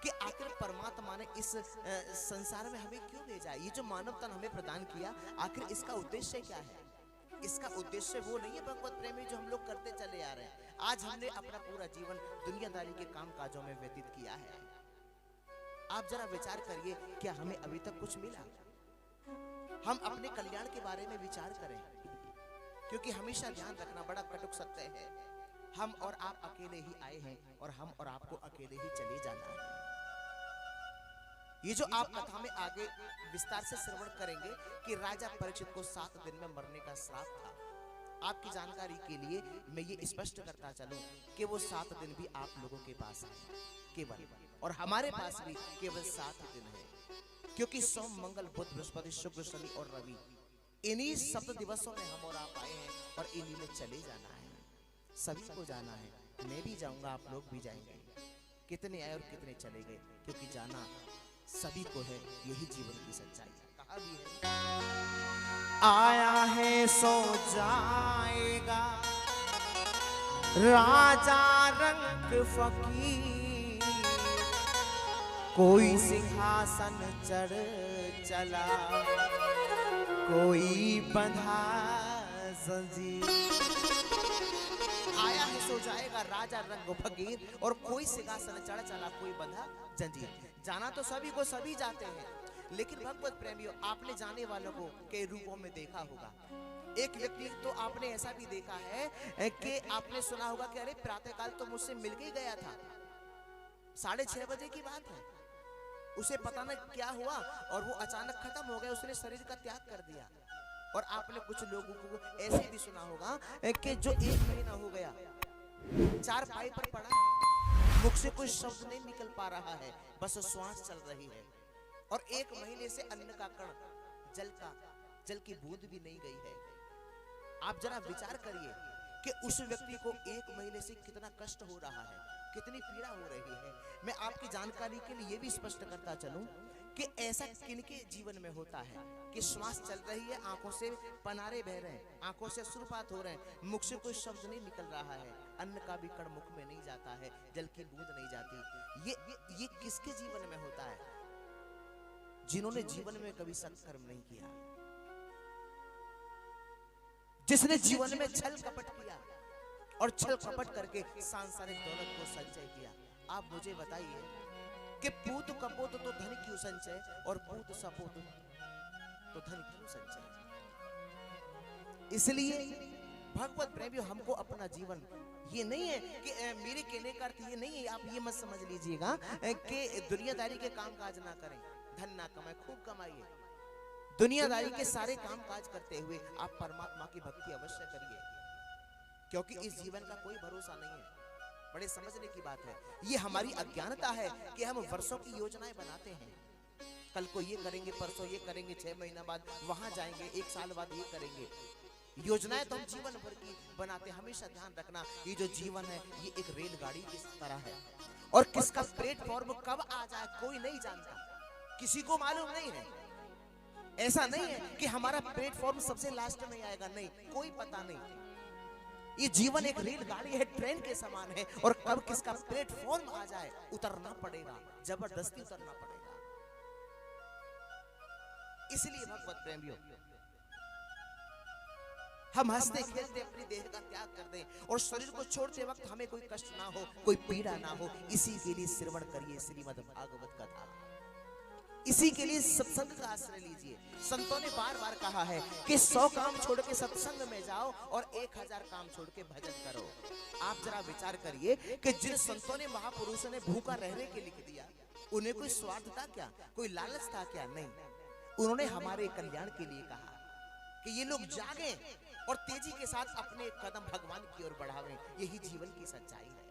कि आखिर परमात्मा ने इस संसार में हमें क्यों भेजा। ये जो मानव तन हमें प्रदान किया, आखिर इसका उद्देश्य क्या है? इसका उद्देश्य वो नहीं है भगवत प्रेमी जो हम लोग करते चले आ रहे हैं। आज हमने अपना पूरा जीवन दुनियादारी के काम काजों में व्यतीत किया है। आप जरा विचार करिए, क्या हमें अभी तक कुछ मिला? हम अपने कल्याण के बारे में विचार करें, क्योंकि हमेशा ध्यान रखना, बड़ा कटुक सत्य है, हम और आप अकेले ही आए हैं और हम और आपको अकेले ही चले जाना है। ये जो आप कथा में आगे विस्तार से श्रवण करेंगे कि राजा परीक्षित को 7 दिन में मरने का श्राप था। आपकी जानकारी के लिए मैं ये स्पष्ट करता चलूं कि वो 7 दिन भी आप लोगों के पास है केवल, और हमारे पास भी केवल 7 दिन है, क्योंकि सोम, मंगल, बुध, बृहस्पति, शुक्र, शनि और रवि, इन्हीं 7 दिवसों में हम और आप आए हैं और इन्हीं में चले जाना है। सभी को जाना है, मैं भी जाऊंगा, आप लोग भी जाएंगे। कितने आए और कितने चले गए, क्योंकि जाना सभी को है, यही जीवन की सच्चाई है। कहा भी है, आया है सो जाएगा राजा रंग फकीर, कोई सिंहासन चढ़ चला, कोई बंधा जंजीर। आया है सो जाएगा राजा रंग फकीर, और कोई सिंहासन चढ़ चला, कोई बंधा जंजीर। जाना तो सभी को, सभी जाते हैं, लेकिन भगवत प्रेमियों, आपने जाने वालों को कई रूपों में देखा होगा। एक व्यक्ति तो आपने ऐसा भी देखा है कि आपने सुना होगा कि अरे प्रातःकाल तो मुझसे मिल के ही गया था, 6:30 बजे की बात है, उसे पता न क्या हुआ और वो अचानक खत्म हो गया, उसने शरीर का त्याग कर दिया। और आपने कुछ लोगों को ऐसे भी सुना होगा कि जो 1 महीना हो गया चारपाई पर पड़ा है, मुख से कोई शब्द नहीं निकल पा रहा है, बस श्वास चल रही है, और 1 महीने से अन्न का कण, जल की बूंद भी नहीं गई है। आप जरा विचार करिए कि उस व्यक्ति को 1 महीने से कितना कष्ट हो रहा है, कितनी पीड़ा हो रही है। मैं आपकी जानकारी के लिए ये भी स्पष्ट करता चलूं कि ऐसा किनके जीवन में होता है कि श्वास चल रही है, आंखों से पनारे बह रहे हैं, आंखों से अश्रुपात हो रहे हैं, मुख से कोई शब्द नहीं निकल रहा है, अन्न का भी कण मुख में नहीं जाता है, जल की बूंद नहीं जाती। ये किसके जीवन में होता है? जिन्होंने जीवन में कभी सत्कर्म नहीं किया, जिसने जीवन में छल कपट किया और छल कपट करके सांसारिक दौलत को संचय किया। आप मुझे बताइए कि पूत कपूत तो धन क्यों संचय, और पूत सपूत तो धन क्यों संचय? इसलिए भगवत प्रेमियों, हमको अपना जीवन, ये नहीं है कि मेरे कहने का अर्थ ये नहीं है, आप ये मत समझ लीजिएगा कि दुनियादारी के काम काज ना करें, धन ना कमाए, खूब कमाइए, दुनियादारी के सारे काम काज करते हुए आप परमात्मा की भक्ति अवश्य करिए, क्योंकि इस जीवन का कोई भरोसा नहीं है। बड़े समझने की बात है, ये हमारी अज्ञानता है कि हम वर्षों की योजनाएं बनाते हैं, कल को ये करेंगे, परसों ये करेंगे, 6 महीना बाद वहां जाएंगे, 1 साल बाद ये करेंगे। योजनाएं तो हम जीवन भर की बनाते। हमेशा ध्यान रखना, ये जो जीवन है ये एक रेलगाड़ी की तरह है, और किसका प्लेटफॉर्म कब आ जाए कोई नहीं जानता, किसी को मालूम नहीं है। ऐसा नहीं है कि हमारा प्लेटफॉर्म सबसे लास्ट में आएगा, नहीं, कोई पता नहीं। ये जीवन एक रेलगाड़ी है, ट्रेन के समान है, और कब किसका प्लेटफॉर्म आ जाए उतरना पड़ेगा, जबरदस्ती उतरना पड़ेगा। इसलिए भगवत प्रेमियों, हम हंसते खेलते अपनी देह का त्याग कर दें और शरीर को छोड़ते वक्त हमें कोई कष्ट ना हो, कोई पीड़ा ना हो। इसी के लिए श्रवण करिए श्रीमद् भागवत कथा, इसी के लिए सत्संग का आश्रय लीजिए। संतों ने बार बार कहा है कि 100 काम छोड़ के सत्संग में जाओ और 1000 काम छोड़ के भजन करो। आप जरा विचार करिए कि जिन संतों ने, महापुरुषों ने भूखा रहने के लिख दिया, उन्हें कोई स्वार्थ था क्या, कोई लालच था क्या? नहीं, उन्होंने हमारे कल्याण के लिए कहा कि ये लोग जागें और तेजी के साथ अपने कदम भगवान की ओर बढ़ावें। यही जीवन की सच्चाई है।